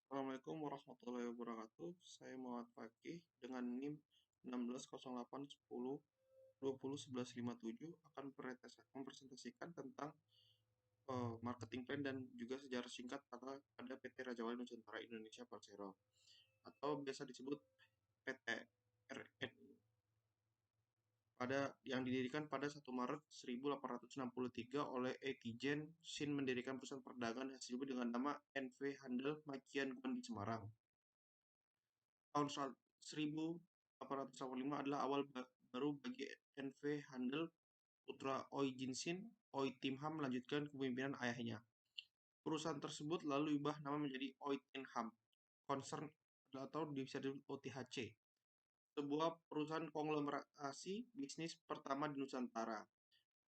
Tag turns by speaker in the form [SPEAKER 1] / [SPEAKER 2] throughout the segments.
[SPEAKER 1] Assalamualaikum warahmatullahi wabarakatuh. Saya Muhammad Fakih dengan NIM 160810201157 akan mempresentasikan tentang marketing plan dan juga sejarah singkat pada PT Raja Wali Nusantara Indonesia Persero atau biasa disebut PT RNI yang didirikan pada 1 Maret 1863 oleh Etienne Sin mendirikan perusahaan perdagangan yang disebut dengan nama NV Handel Makian Guan di Semarang. Tahun 1885 adalah awal baru bagi NV Handel. Putra Oi Jinsin, Oi Tim Ham melanjutkan kepemimpinan ayahnya. Perusahaan tersebut lalu ubah nama menjadi Oi Tin Ham Concern atau bisa disebut OTHC, sebuah perusahaan konglomerasi bisnis pertama di Nusantara.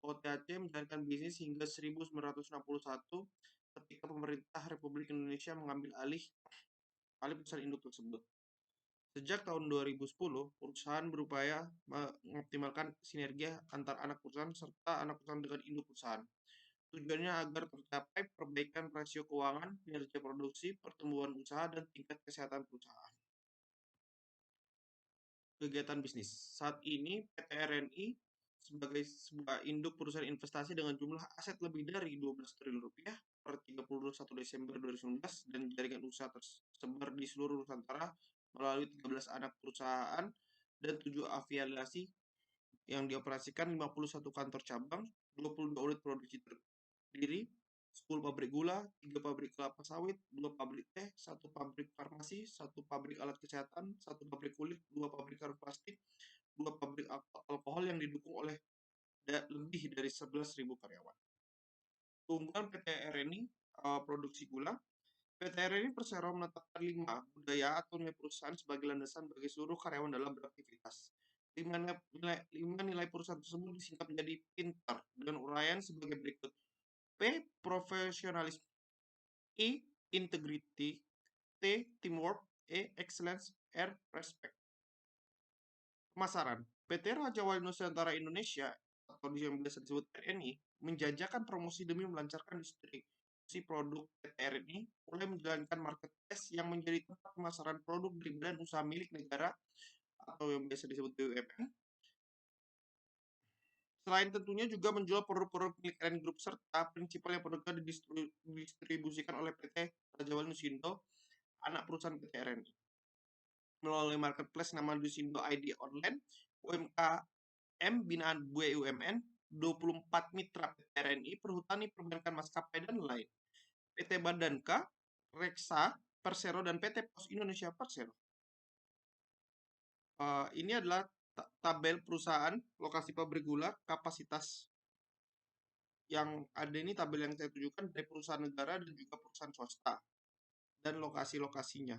[SPEAKER 1] OTHC menjalankan bisnis hingga 1961 ketika pemerintah Republik Indonesia mengambil alih perusahaan induk tersebut. Sejak tahun 2010, perusahaan berupaya mengoptimalkan sinergi antar anak perusahaan serta anak perusahaan dengan induk perusahaan. Tujuannya agar tercapai perbaikan rasio keuangan, kinerja produksi, pertumbuhan usaha, dan tingkat kesehatan perusahaan. Kegiatan bisnis. Saat ini PT RNI sebagai sebuah induk perusahaan investasi dengan jumlah aset lebih dari 12 triliun rupiah per 31 Desember 2019 dan jaringan usaha tersebar di seluruh Nusantara melalui 13 anak perusahaan dan 7 afiliasi yang dioperasikan 51 kantor cabang, 22 unit produksi terdiri, 10 pabrik gula, 3 pabrik kelapa sawit, 2 pabrik teh, 1 pabrik farmasi, 1 pabrik alat kesehatan, 1 pabrik kulit, 2 pabrik karung plastik, 2 pabrik alkohol yang didukung oleh lebih dari 11.000 karyawan. Keunggulan PT RNI produksi gula. PT RNI Persero menetapkan 5 budaya atau nilai perusahaan sebagai landasan bagi seluruh karyawan dalam beraktivitas. 5 nilai perusahaan tersebut disingkat menjadi pintar dengan uraian sebagai berikut. P. Profesionalisme. I. Integrity. T. Teamwork. E. Excellence. R. Respect. Pemasaran. PT Raja Wali Nusantara Indonesia atau yang biasa disebut RNI menjajakan promosi demi melancarkan distribusi produk PT RNI, mulai menjalankan marketplace yang menjadi tempat pemasaran produk dari badan usaha milik negara atau yang biasa disebut BUMN. Selain tentunya juga menjual produk-produk milik RNI Group serta prinsipal yang produknya didistribusikan oleh PT Raja Wali Nusindo, anak perusahaan PT RNI. Melalui marketplace nama Nusindo ID Online, UMKM binaan BUMN, 24 mitra PT RNI, perhutani, perbankan, maskapai, dan lain. PT Badanka, Reksa, Persero, dan PT Pos Indonesia Persero. Ini adalah tabel perusahaan, lokasi pabrik gula, kapasitas yang ada ini tabel yang saya tunjukkan dari perusahaan negara dan juga perusahaan swasta dan lokasi-lokasinya.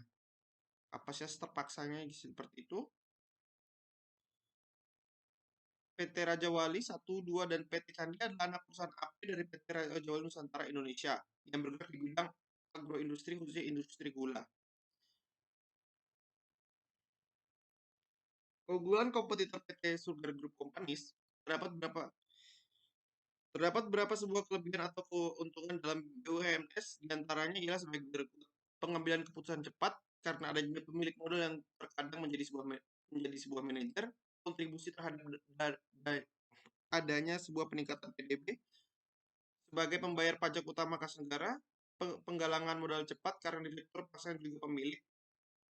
[SPEAKER 1] Kapasitas terpaksanya seperti itu. PT Raja Wali 1, 2, dan PT Candi adalah anak perusahaan AP dari PT Raja Wali Nusantara Indonesia yang bergerak di bidang agroindustri, khususnya industri gula. Keunggulan kompetitor PT Sugar Group Companies terdapat beberapa sebuah kelebihan atau keuntungan dalam BUMS, diantaranya ialah sebagai berikut. Pengambilan keputusan cepat karena adanya pemilik modal yang terkadang menjadi sebuah manajer, kontribusi terhadap adanya sebuah peningkatan PDB sebagai pembayar pajak utama kas negara, penggalangan modal cepat karena direktur pasar juga pemilik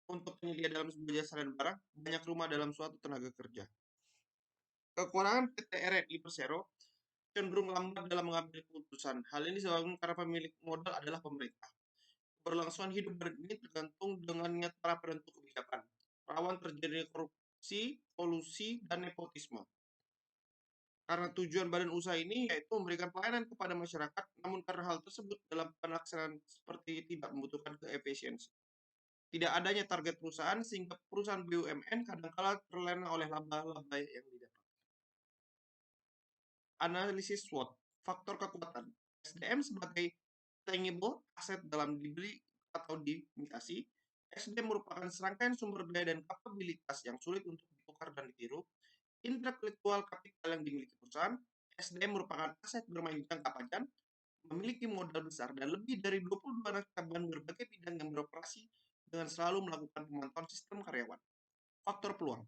[SPEAKER 1] untuk penyedia dalam sebuah jasa dan barang, banyak rumah dalam suatu tenaga kerja. Kekurangan PT RNI Persero cenderung lambat dalam mengambil keputusan. Hal ini disebabkan karena pemilik modal adalah pemerintah. Keberlangsungan hidup ini tergantung dengannya para penentu kebijakan. Rawan terjadinya korupsi, kolusi, dan nepotisme. Karena tujuan badan usaha ini yaitu memberikan pelayanan kepada masyarakat, namun karena hal tersebut dalam pelaksanaan seperti tidak membutuhkan keefisiensi. Tidak adanya target perusahaan sehingga perusahaan BUMN kadangkala terlena oleh laba-laba yang didapat. Analisis SWOT, faktor kekuatan. SDM sebagai tangible aset dalam dibeli atau diimitasi. SDM merupakan serangkaian sumber daya dan kapabilitas yang sulit untuk ditukar dan ditiru. Intelektual kapital yang dimiliki perusahaan. SDM merupakan aset bermain jangka panjang, memiliki modal besar dan lebih dari 22 anak cabang berbagai bidang yang beroperasi dengan selalu melakukan pemantauan sistem karyawan. Faktor peluang.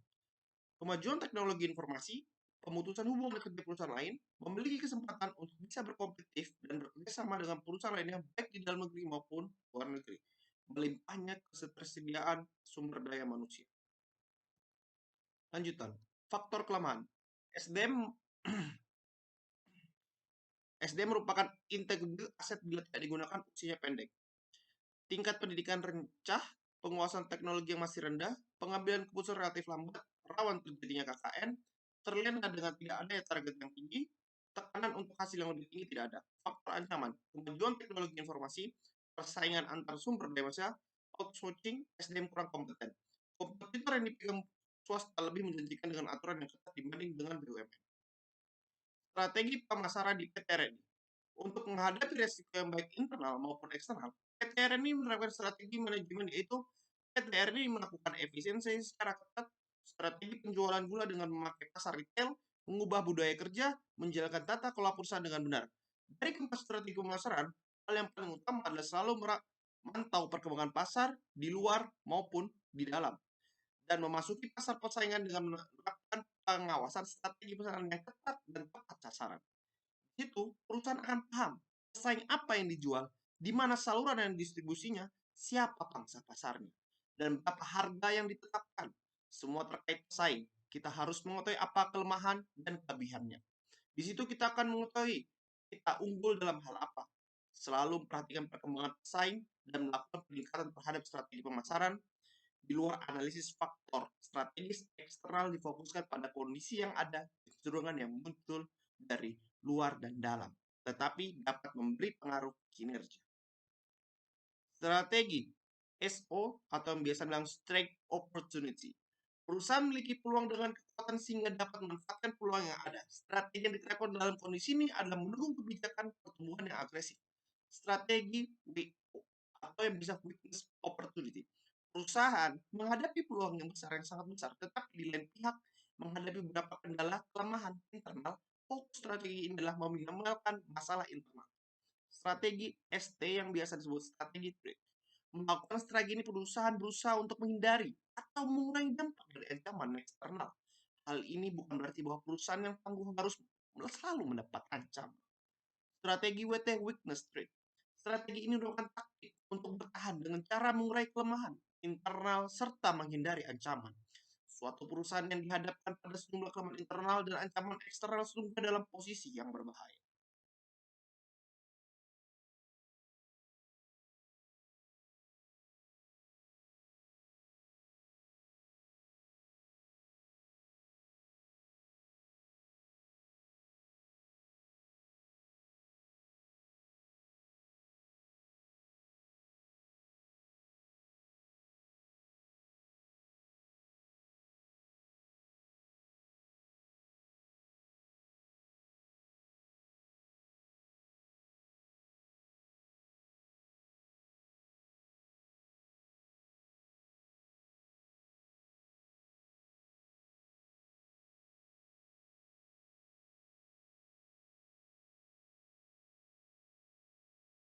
[SPEAKER 1] Kemajuan teknologi informasi, pemutusan hubungan kerja perusahaan lain, memiliki kesempatan untuk bisa berkompetitif dan bekerja sama dengan perusahaan lainnya baik di dalam negeri maupun luar negeri. Melimpahnya ketersediaan sumber daya manusia. Lanjutan. Faktor kelemahan. SDM SDM merupakan integral aset bila tidak digunakan usianya pendek. Tingkat pendidikan rencah, penguasaan teknologi yang masih rendah, pengambilan keputusan relatif lambat, rawan terjadinya KKN, terlena dengan tidak adanya target yang tinggi, tekanan untuk hasil yang lebih tinggi tidak ada. Faktor ancaman, kemajuan teknologi informasi, persaingan antar sumber daya manusia, outsourcing, SDM kurang kompeten. Kompetitor yang dipegang swasta lebih menjanjikan dengan aturan yang ketat dibanding dengan BUMN. Strategi pemasaran di PTRNI. Untuk menghadapi resiko yang baik internal maupun eksternal, PTRNI menerapkan strategi manajemen yaitu PTRNI melakukan efisiensi secara ketat, strategi penjualan gula dengan memakai pasar retail, mengubah budaya kerja, menjalankan tata kelola perusahaan dengan benar. Dari keempat strategi pemasaran, hal yang paling utama adalah selalu memantau perkembangan pasar di luar maupun di dalam dan memasuki pasar persaingan dengan menerapkan pengawasan strategi pemasaran yang ketat dan tepat sasaran. Itu perusahaan akan paham pesaing apa yang dijual, di mana saluran dan distribusinya, siapa pangsa pasarnya, dan berapa harga yang ditetapkan. Semua terkait pesaing. Kita harus mengetahui apa kelemahan dan kelebihannya. Di situ kita akan mengetahui kita unggul dalam hal apa. Selalu memperhatikan perkembangan pesaing dan melakukan peningkatan terhadap strategi pemasaran di luar analisis faktor strategis eksternal difokuskan pada kondisi yang ada, kecenderungan yang muncul dari luar dan dalam, tetapi dapat memberi pengaruh kinerja. Strategi SO atau yang biasa bilang strike opportunity. Perusahaan memiliki peluang dengan kekuatan sehingga dapat memanfaatkan peluang yang ada. Strategi yang diterapkan dalam kondisi ini adalah mendukung kebijakan pertumbuhan yang agresif. Strategi WO atau yang bisa witness opportunity. Perusahaan menghadapi peluang yang besar yang sangat besar, tetapi di lain pihak menghadapi beberapa kendala kelemahan internal. Fokus strategi ini adalah meminimalkan masalah internal. Strategi ST yang biasa disebut strategi trade. Melakukan strategi ini perusahaan berusaha untuk menghindari atau mengurangi dampak dari ancaman eksternal. Hal ini bukan berarti bahwa perusahaan yang tangguh harus selalu mendapat ancaman. Strategi WT weakness trade. Strategi ini merupakan taktik untuk bertahan dengan cara mengurai kelemahan internal serta menghindari ancaman. Suatu perusahaan yang dihadapkan pada sejumlah kelemahan internal dan ancaman eksternal sesungguhnya dalam posisi yang berbahaya.